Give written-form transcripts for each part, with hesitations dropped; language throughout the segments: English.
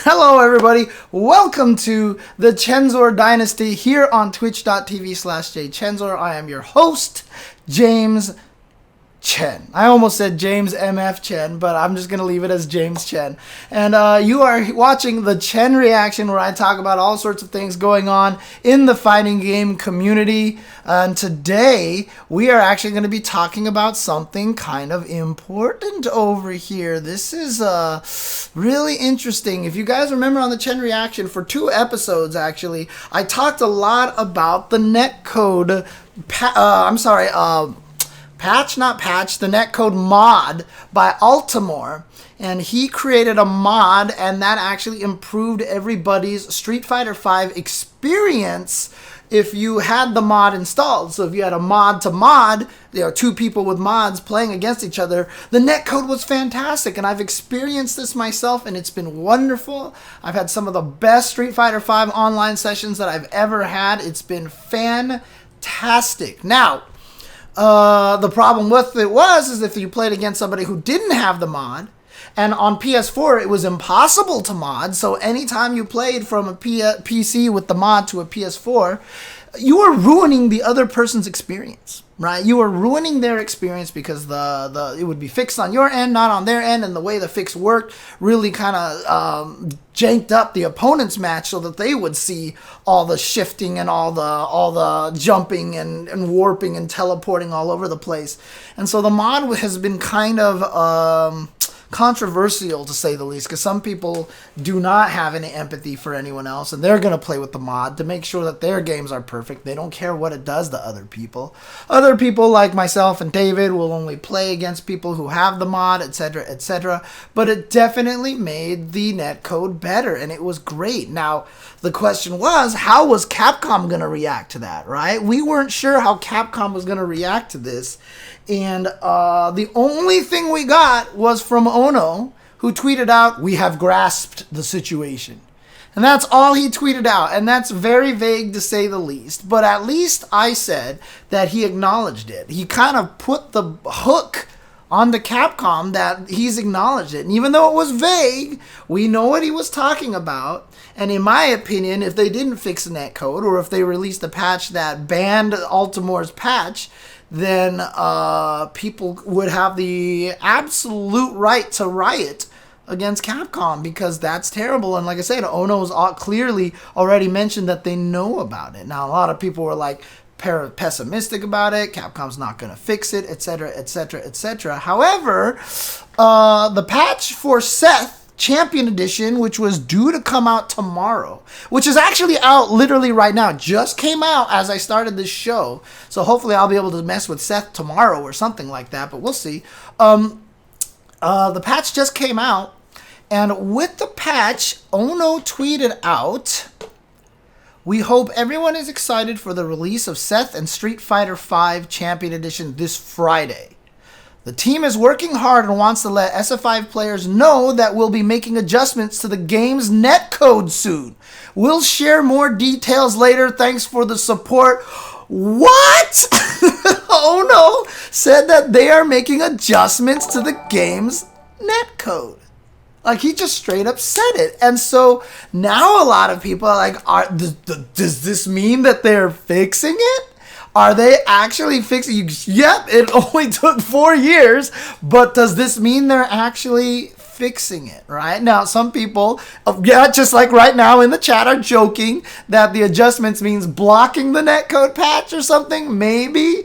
Hello everybody, welcome to the Chensor Dynasty here on twitch.tv/jchensor. I am your host, James Chen. I almost said James MF Chen, but I'm just going to leave it as James Chen. And you are watching the Chen Reaction, where I talk about all sorts of things going on in the fighting game community. And today, we are actually going to be talking about something kind of important over here. This is really interesting. If you guys remember on the Chen Reaction, for 2 episodes actually, I talked a lot about the NETCODE, the NETCODE mod by Ultimore, and he created a mod, and that actually improved everybody's Street Fighter V experience if you had the mod installed. So if you had a mod to mod, 2 people with mods playing against each other, the NETCODE was fantastic, and I've experienced this myself, and it's been wonderful. I've had some of the best Street Fighter V online sessions that I've ever had. It's been fantastic. Now, the problem with it is if you played against somebody who didn't have the mod, and on PS4 it was impossible to mod, so anytime you played from a PC with the mod to a PS4, you were ruining the other person's experience, right? You were ruining their experience because it would be fixed on your end, not on their end, and the way the fix worked really kind of janked up the opponent's match so that they would see all the shifting and all the jumping and warping and teleporting all over the place. And so the mod has been kind of controversial, to say the least, because some people do not have any empathy for anyone else, and they're going to play with the mod to make sure that their games are perfect. They don't care what it does to other people. Other people like myself and David will only play against people who have the mod, etc., etc. But it definitely made the NETCODE better, and it was great. Now, the question was, how was Capcom going to react to that, right? We weren't sure how Capcom was going to react to this. And the only thing we got was from Ono, who tweeted out, "We have grasped the situation." And that's all he tweeted out. And that's very vague, to say the least. But at least I said that he acknowledged it. He kind of put the hook on the Capcom that he's acknowledged it. And even though it was vague, we know what he was talking about. And in my opinion, if they didn't fix the NETCODE, or if they released a patch that banned Ultimore's patch, then people would have the absolute right to riot against Capcom, because that's terrible. And like I said, Ono's clearly already mentioned that they know about it. Now, a lot of people were like pessimistic about it. Capcom's not going to fix it, etc., etc., etc. However, the patch for Seth Champion Edition, which was due to come out tomorrow, which is actually out literally right now, just came out as I started this show, so hopefully I'll be able to mess with Seth tomorrow or something like that, but we'll see. The patch just came out, and with the patch, Ono tweeted out, "We hope everyone is excited for the release of Seth and Street Fighter V Champion Edition this Friday. The team is working hard and wants to let SF5 players know that we'll be making adjustments to the game's netcode soon. We'll share more details later. Thanks for the support." What? Oh no! Said that they are making adjustments to the game's netcode. Like, he just straight up said it. And so now a lot of people are like, does this mean that they're fixing it? Are they actually fixing it? Yep, it only took 4 years, but does this mean they're actually fixing it, right? Now, some people, just like right now in the chat, are joking that the adjustments means blocking the netcode patch or something. Maybe.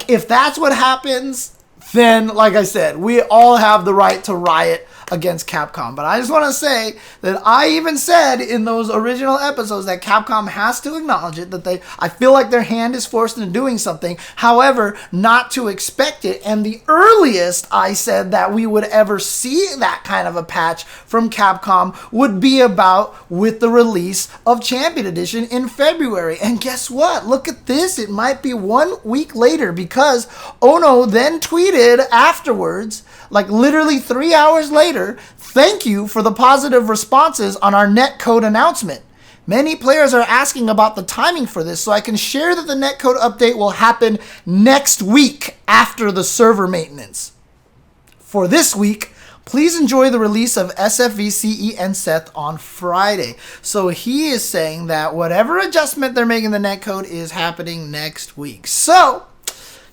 If that's what happens, then, like I said, we all have the right to riot against Capcom. But I just want to say that I even said in those original episodes that Capcom has to acknowledge it, that I feel like their hand is forced into doing something, however, not to expect it. And the earliest I said that we would ever see that kind of a patch from Capcom would be about with the release of Champion Edition in February. And guess what? Look at this. It might be 1 week later, because Ono then tweeted afterwards, like literally 3 hours later, "Thank you for the positive responses on our netcode announcement. Many players are asking about the timing for this, so I can share that the netcode update will happen next week after the server maintenance. For this week, please enjoy the release of SFV, CE, and Seth on Friday. So he is saying that whatever adjustment they're making the netcode is happening next week. So,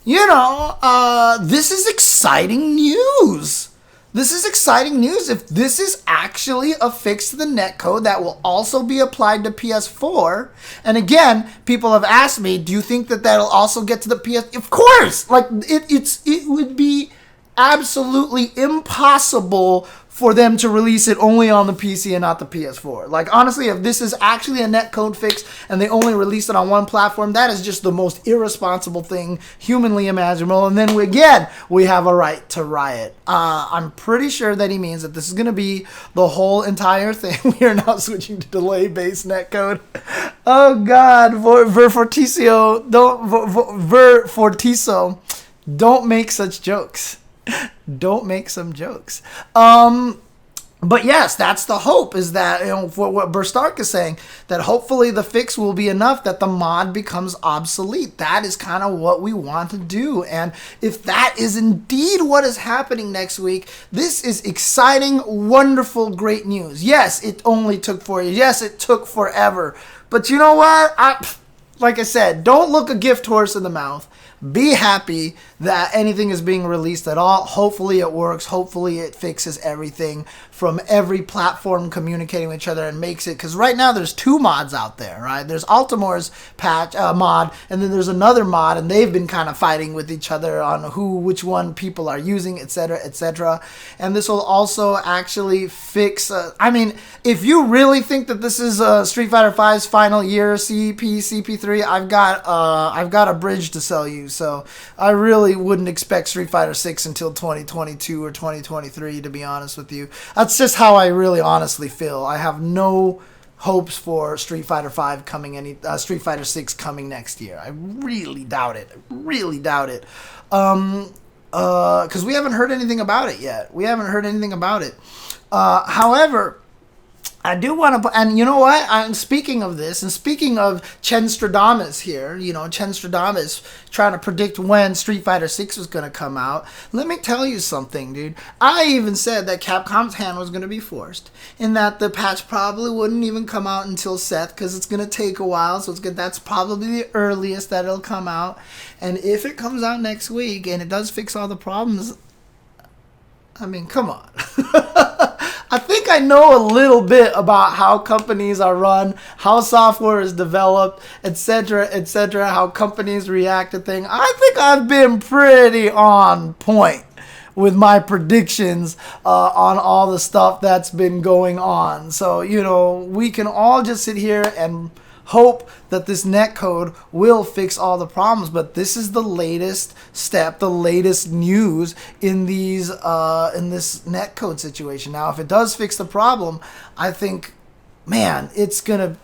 you know, this is exciting news. This is exciting news if this is actually a fix to the netcode that will also be applied to PS4. And again, people have asked me, do you think that that'll also get to the PS? Of course! Like, it would be absolutely impossible for them to release it only on the PC and not the PS4. Like, honestly, if this is actually a netcode fix and they only release it on one platform, that is just the most irresponsible thing humanly imaginable. And then, we have a right to riot. I'm pretty sure that he means that this is going to be the whole entire thing. We are now switching to delay-based netcode. Oh, God. Fortiso, don't make such jokes. Don't make some jokes. But yes, that's the hope, is that, you know, for what Burstark is saying, that hopefully the fix will be enough that the mod becomes obsolete. That is kind of what we want to do. And if that is indeed what is happening next week, this is exciting, wonderful, great news. Yes, it only took 4 years. Yes, it took forever. But you know what? Like I said, don't look a gift horse in the mouth. Be happy that anything is being released at all. Hopefully it works. Hopefully it fixes everything from every platform communicating with each other and makes it. Because right now there's 2 mods out there, right? There's Altamore's mod, and then there's another mod, and they've been kind of fighting with each other on which one people are using, etc., etc. And this will also actually fix. I mean, if you really think that this is Street Fighter V's final year, CP3, I've got a bridge to sell you. So I really wouldn't expect Street Fighter 6 until 2022 or 2023, to be honest with you. That's just how I really honestly feel. I have no hopes for Street Fighter 5 Street Fighter 6 coming next year. I really doubt it. Really doubt it. Because we haven't heard anything about it yet. However, I do want to, and you know what? I'm speaking of this, and speaking of Chensor Dynasty here, you know, Chensor Dynasty trying to predict when Street Fighter 6 was going to come out. Let me tell you something, dude. I even said that Capcom's hand was going to be forced, in that the patch probably wouldn't even come out until Seth, because it's going to take a while. So that's probably the earliest that it'll come out. And if it comes out next week and it does fix all the problems, I mean, come on. I think I know a little bit about how companies are run, how software is developed, etc., etc., how companies react to things. I think I've been pretty on point with my predictions on all the stuff that's been going on. So, you know, we can all just sit here and hope that this netcode will fix all the problems, but this is the latest step, the latest news in these in this netcode situation. Now, if it does fix the problem, I think, man, it's gonna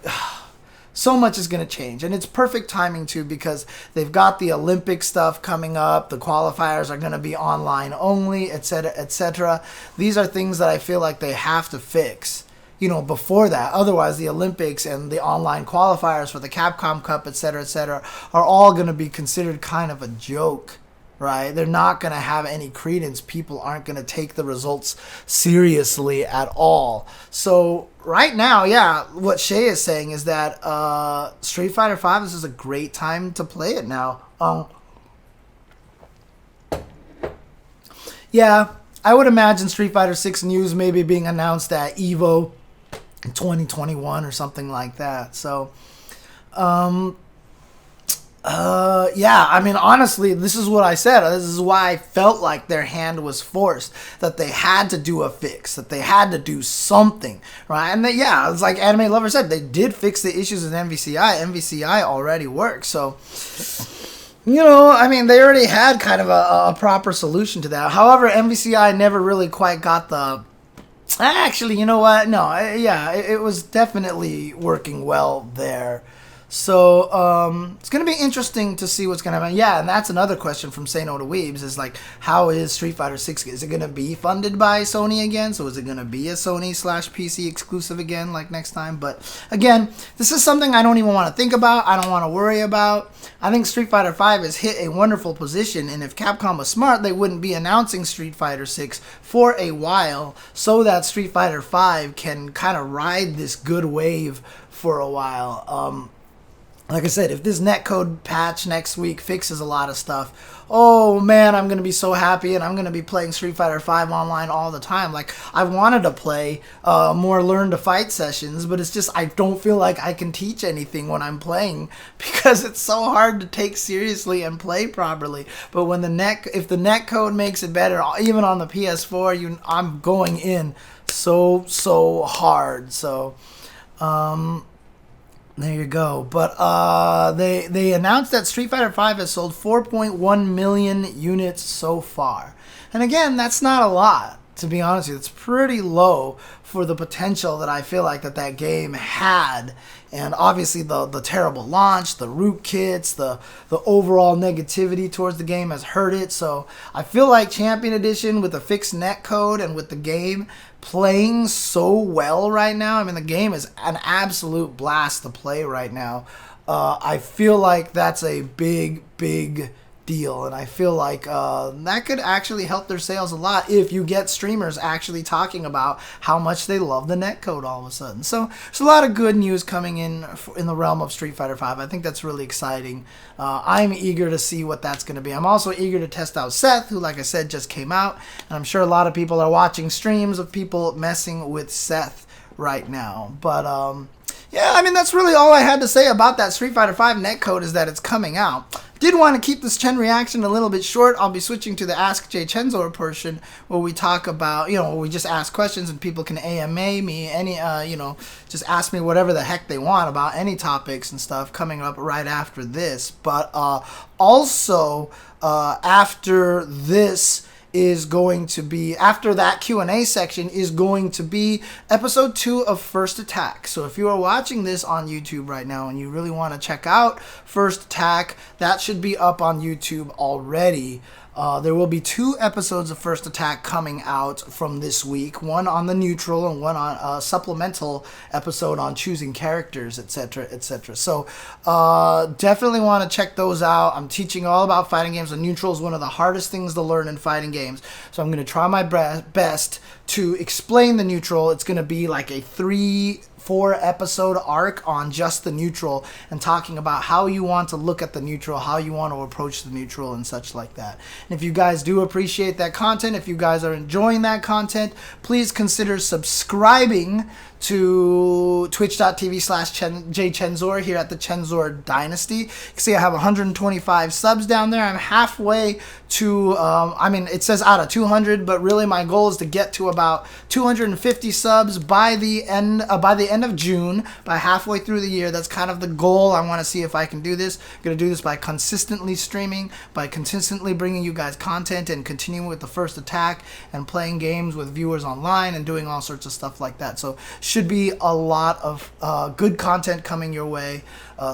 so much is gonna change, and it's perfect timing too, because they've got the Olympic stuff coming up. The qualifiers are gonna be online only, etc., etc. These are things that I feel like they have to fix, you know, before that. Otherwise, the Olympics and the online qualifiers for the Capcom Cup, etc., etc., are all going to be considered kind of a joke, right? They're not going to have any credence. People aren't going to take the results seriously at all. So right now, yeah, what Shay is saying is that Street Fighter V, this is a great time to play it now. Yeah, I would imagine Street Fighter 6 news maybe being announced at EVO 2021 or something like that. So, yeah, I mean, honestly, this is what I said. This is why I felt like their hand was forced, that they had to do a fix, that they had to do something, right? And yeah, it's like Anime Lover said, they did fix the issues with MVCI. MVCI already works. So, you know, I mean, they already had kind of a proper solution to that. However, MVCI never really quite got the... Actually, you know what? No, yeah, it was definitely working well there. So it's going to be interesting to see what's going to happen. Yeah, and that's another question from Say No to Weebs is like, how is Street Fighter 6? Is it going to be funded by Sony again? So is it going to be a Sony/PC exclusive again like next time? But again, this is something I don't even want to think about. I don't want to worry about. I think Street Fighter 5 has hit a wonderful position, and if Capcom was smart, they wouldn't be announcing Street Fighter 6 for a while so that Street Fighter 5 can kind of ride this good wave for a while. Like I said, if this netcode patch next week fixes a lot of stuff, oh man, I'm going to be so happy, and I'm going to be playing Street Fighter 5 online all the time. Like, I wanted to play more Learn to Fight sessions, but it's just I don't feel like I can teach anything when I'm playing because it's so hard to take seriously and play properly. But when if the netcode makes it better, even on the PS4, I'm going in so hard. So, there you go. But they announced that Street Fighter V has sold 4.1 million units so far. And again, that's not a lot, to be honest with you. It's pretty low for the potential that I feel like that game had. And obviously the terrible launch, the rootkits, the overall negativity towards the game has hurt it. So I feel like Champion Edition with a fixed netcode and with the game playing so well right now. I mean, the game is an absolute blast to play right now. I feel like that's a big deal, and I feel like that could actually help their sales a lot if you get streamers actually talking about how much they love the netcode all of a sudden. So there's a lot of good news coming in the realm of Street Fighter V. I think that's really exciting. I'm eager to see what that's going to be. I'm also eager to test out Seth, who, like I said, just came out, and I'm sure a lot of people are watching streams of people messing with Seth right now. But yeah, I mean, that's really all I had to say about that Street Fighter V netcode, is that it's coming out. Did want to keep this Chen reaction a little bit short. I'll be switching to the Ask jchensor portion where we talk about, where we just ask questions and people can AMA me any, just ask me whatever the heck they want about any topics and stuff coming up right after this. But also after this is going to be, after that Q&A section is going to be episode 2 of First Attack. So if you are watching this on YouTube right now and you really want to check out First Attack, that should be up on YouTube already. There will be 2 episodes of First Attack coming out from this week, one on the neutral and one on a supplemental episode on choosing characters, etc., etc. So definitely want to check those out. I'm teaching all about fighting games, and neutral is one of the hardest things to learn in fighting games. So I'm going to try my best to explain the neutral. It's going to be like a 3-4 episode arc on just the neutral and talking about how you want to look at the neutral, how you want to approach the neutral and such like that. And if you guys do appreciate that content, if you guys are enjoying that content, please consider subscribing to twitch.tv/jchensor here at the Chensor Dynasty. You can see I have 125 subs down there. I'm halfway to, I mean, it says out of 200, but really my goal is to get to about 250 subs by the end of June, by halfway through the year. That's kind of the goal. I want to see if I can do this. I'm going to do this by consistently streaming, by consistently bringing you guys content and continuing with the First Attack and playing games with viewers online and doing all sorts of stuff like that. So should be a lot of good content coming your way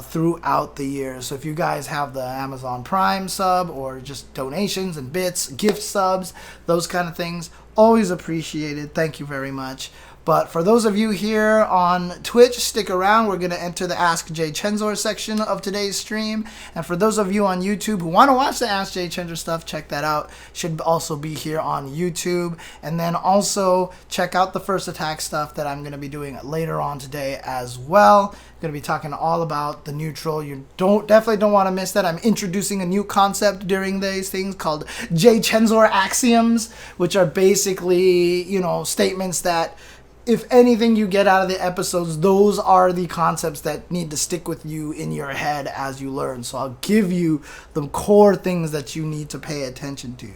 throughout the year. So if you guys have the Amazon Prime sub or just donations and bits, gift subs, those kind of things, always appreciated. Thank you very much. But for those of you here on Twitch, stick around. We're going to enter the Ask jchensor section of today's stream. And for those of you on YouTube who want to watch the Ask jchensor stuff, check that out. Should also be here on YouTube. And then also check out the First Attack stuff that I'm going to be doing later on today as well. I'm going to be talking all about the neutral. You definitely don't want to miss that. I'm introducing a new concept during these things called jchensor axioms, which are basically, statements that, if anything you get out of the episodes, those are the concepts that need to stick with you in your head as you learn. So I'll give you the core things that you need to pay attention to.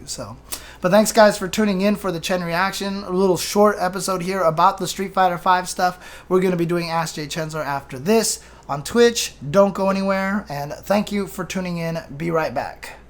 But thanks guys for tuning in for the Chen reaction. A little short episode here about the Street Fighter V stuff. We're going to be doing Ask jchensor after this on Twitch. Don't go anywhere, and thank you for tuning in. Be right back.